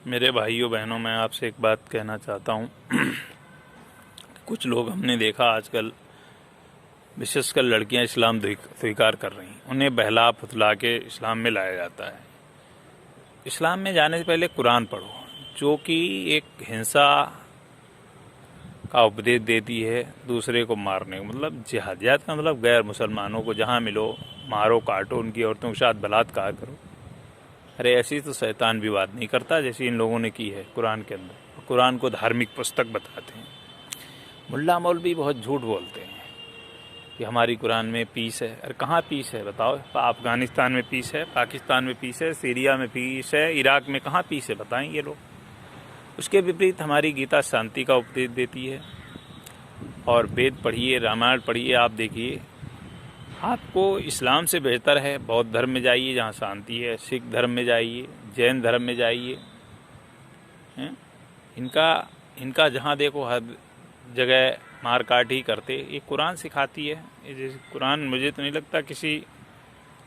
میرے بھائیوں بہنوں، میں آپ سے ایک بات کہنا چاہتا ہوں۔ کچھ لوگ ہم نے دیکھا آج کل، وشیش کر لڑکیاں اسلام سویکار کر رہی ہیں، انہیں بہلا پھسلا کے اسلام میں لایا جاتا ہے۔ اسلام میں جانے سے پہلے قرآن پڑھو، جو کہ ایک ہنسا کا اپدیش دیتی ہے دوسرے کو مارنے کا، مطلب جہاد کا مطلب غیر مسلمانوں کو جہاں ملو مارو کاٹو، ان کی عورتوں کے ساتھ بلاత్కాر کرو۔ ارے ایسی تو شیطان بھی بات نہیں کرتا جیسی ان لوگوں نے کی ہے قرآن کے اندر۔ قرآن کو دھارمک پستک بتاتے ہیں۔ ملا مولوی بہت جھوٹ بولتے ہیں کہ ہماری قرآن میں پیس ہے۔ ارے کہاں پیس ہے بتاؤ؟ افغانستان میں پیس ہے، پاکستان میں پیس ہے، سیریا میں پیس ہے، عراق میں کہاں پیس ہے بتائیں یہ لوگ؟ اس کے وپریت ہماری گیتا شانتی کا اپدیش دیتی ہے۔ اور وید پڑھیے، رامائن پڑھیے، آپ دیکھیے، آپ کو اسلام سے بہتر ہے بودھ دھرم میں جائیے جہاں شانتی ہے، سکھ دھرم میں جائیے، جین دھرم میں جائیے۔ ان کا جہاں دیکھو ہر جگہ مار کاٹ ہی کرتے۔ یہ قرآن سکھاتی ہے۔ قرآن مجھے تو نہیں لگتا کسی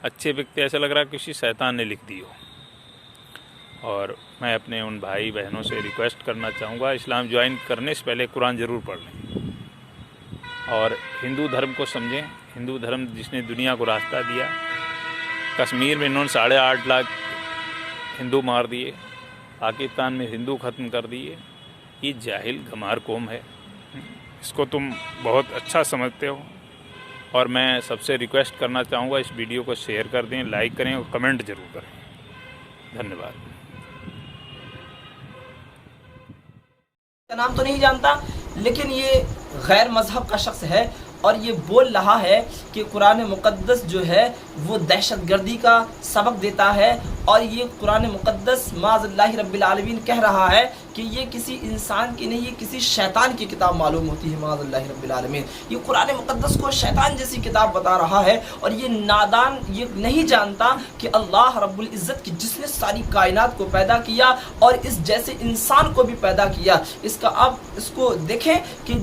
اچھے ویکتی، ایسا لگ رہا ہے کسی شیطان نے لکھ دی ہو۔ اور میں اپنے ان بھائی بہنوں سے ریکویسٹ کرنا چاہوں گا، اسلام جوائن کرنے سے پہلے قرآن ضرور پڑھ لیں اور ہندو دھرم کو سمجھیں۔ ہندو دھرم جس نے دنیا کو راستہ دیا، کشمیر میں انہوں نے 8.5 لاکھ ہندو مار دیے، پاکستان میں ہندو ختم کر دیے۔ یہ جاہل گمار قوم ہے، اس کو تم بہت اچھا سمجھتے ہو۔ اور میں سب سے ریکویسٹ کرنا چاہوں گا، اس ویڈیو کو شیئر کر دیں، لائک کریں اور کمنٹ ضرور کریں۔ دھنیہ واد۔ کا نام تو نہیں جانتا، لیکن یہ غیر مذہب کا شخص ہے اور یہ بول رہا ہے کہ قرآن مقدس جو ہے وہ دہشت گردی کا سبق دیتا ہے، اور یہ قرآن مقدس معاذ اللہ رب العالمین کہہ رہا ہے کہ یہ کسی انسان کی نہیں، یہ کسی شیطان کی کتاب معلوم ہوتی ہے معاذ اللہ رب العالمین۔ یہ قرآن مقدس کو شیطان جیسی کتاب بتا رہا ہے، اور یہ نادان یہ نہیں جانتا کہ اللہ رب العزت کی جس نے ساری کائنات کو پیدا کیا اور اس جیسے انسان کو بھی پیدا کیا، اس کا آپ اس کو دیکھیں کہ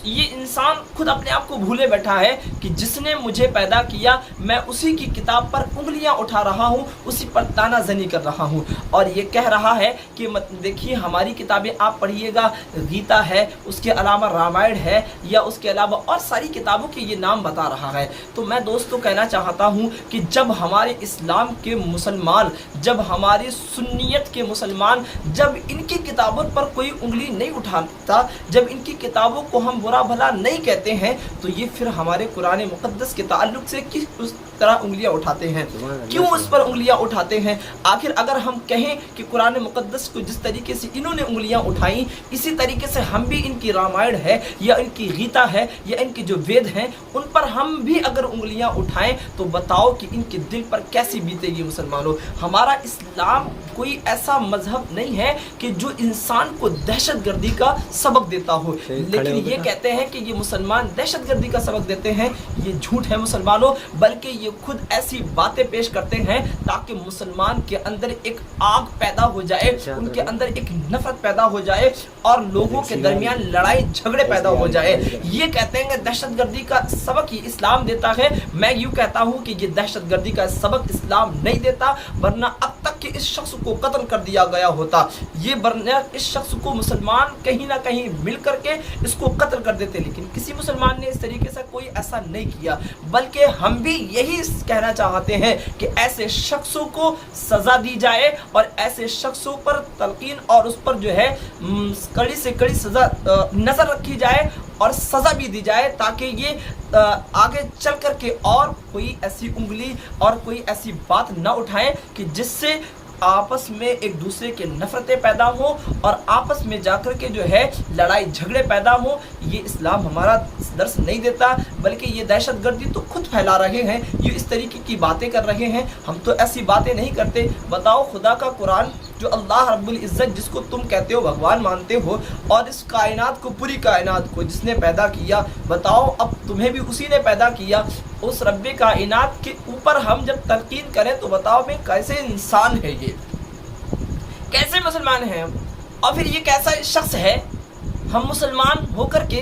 یہ انسان خود اپنے آپ کو بھولے بیٹھا ہے کہ جس نے مجھے پیدا کیا، میں اسی کی کتاب پر انگلیاں اٹھا رہا ہوں، اسی پر تانا زنی کر رہا ہوں۔ اور یہ کہہ رہا ہے کہ دیکھیے ہماری کتابیں آپ پڑھیے گا، گیتا ہے، اس کے علاوہ رامائن ہے، یا اس کے علاوہ اور ساری کتابوں کے یہ نام بتا رہا ہے۔ تو میں دوستو کہنا چاہتا ہوں کہ جب ہمارے اسلام کے مسلمان، جب ہماری سنیت کے مسلمان، جب ان کی کتابوں پر کوئی انگلی نہیں اٹھاتا، جب ان کی کتابوں کو ہم برا بھلا نہیں کہتے ہیں، تو یہ پھر ہمارے قرآن مقدس کے تعلق سے کس طرح انگلیاں اٹھاتے ہیں؟ کیوں اس پر انگلیاں اٹھاتے ہیں؟ آخر اگر ہم کہیں کہ قرآن مقدس کو جس طریقے سے انہوں نے انگلیاں اٹھائیں، اسی طریقے سے ہم بھی ان کی رامائن ہے یا ان کی گیتا ہے یا ان کی جو وید ہیں، ان پر ہم بھی اگر انگلیاں اٹھائیں تو بتاؤ کہ ان کے دل پر کیسی بیتے گی مسلمانوں۔ ہمارا اسلام کوئی ایسا مذہب نہیں ہے کہ جو انسان کو دہشت گردی کا سبق دیتا ہو، لیکن یہ کہتے ہیں کہ یہ مسلمان دہشت گردی کا سبق دیتے ہیں۔ یہ جھوٹ ہے مسلمانوں، بلکہ یہ خود ایسی باتیں پیش کرتے ہیں تاکہ مسلمان کے اندر ایک آگ پیدا ہو جائے، ان کے اندر ایک نفرت پیدا ہو جائے اور لوگوں کے درمیان لڑائی جھگڑے پیدا ہو جائے۔ یہ کہتے ہیں کہ دہشت گردی کا سبق یہ اسلام دیتا ہے۔ میں یوں کہتا ہوں کہ یہ دہشت گردی کا سبق اسلام نہیں دیتا، ورنہ اب تک کہ اس شخص کو قتل کر دیا گیا ہوتا، یہ ورنہ اس شخص کو مسلمان کہیں نہ کہیں مل کر کے اس کو قتل کر دیتے، لیکن کسی مسلمان نے اس طریقے سے کوئی ایسا نہیں کیا۔ بلکہ ہم بھی یہی کہنا چاہتے ہیں کہ ایسے شخصوں کو سزا دی جائے اور ایسے شخصوں پر تلقین اور اس پر جو ہے کڑی سے کڑی سزا نظر رکھی جائے اور سزا بھی دی جائے، تاکہ یہ آگے چل کر کے اور کوئی ایسی انگلی اور کوئی ایسی بات نہ اٹھائیں کہ جس سے آپس میں ایک دوسرے کے نفرتیں پیدا ہوں اور آپس میں جا کر کے جو ہے لڑائی جھگڑے پیدا ہوں۔ یہ اسلام ہمارا درس نہیں دیتا، بلکہ یہ دہشت گردی تو خود پھیلا رہے ہیں، یہ اس طریقے کی باتیں کر رہے ہیں۔ ہم تو ایسی باتیں نہیں کرتے۔ بتاؤ خدا کا قرآن جو اللہ رب العزت جس کو تم کہتے ہو بھگوان مانتے ہو، اور اس کائنات کو، پوری کائنات کو جس نے پیدا کیا، بتاؤ اب تمہیں بھی اسی نے پیدا کیا۔ اس رب کائنات کے اوپر ہم جب تلقین کریں تو بتاؤ میں کیسے انسان ہے، یہ کیسے مسلمان ہیں، اور پھر یہ کیسا شخص ہے؟ ہم مسلمان ہو کر کے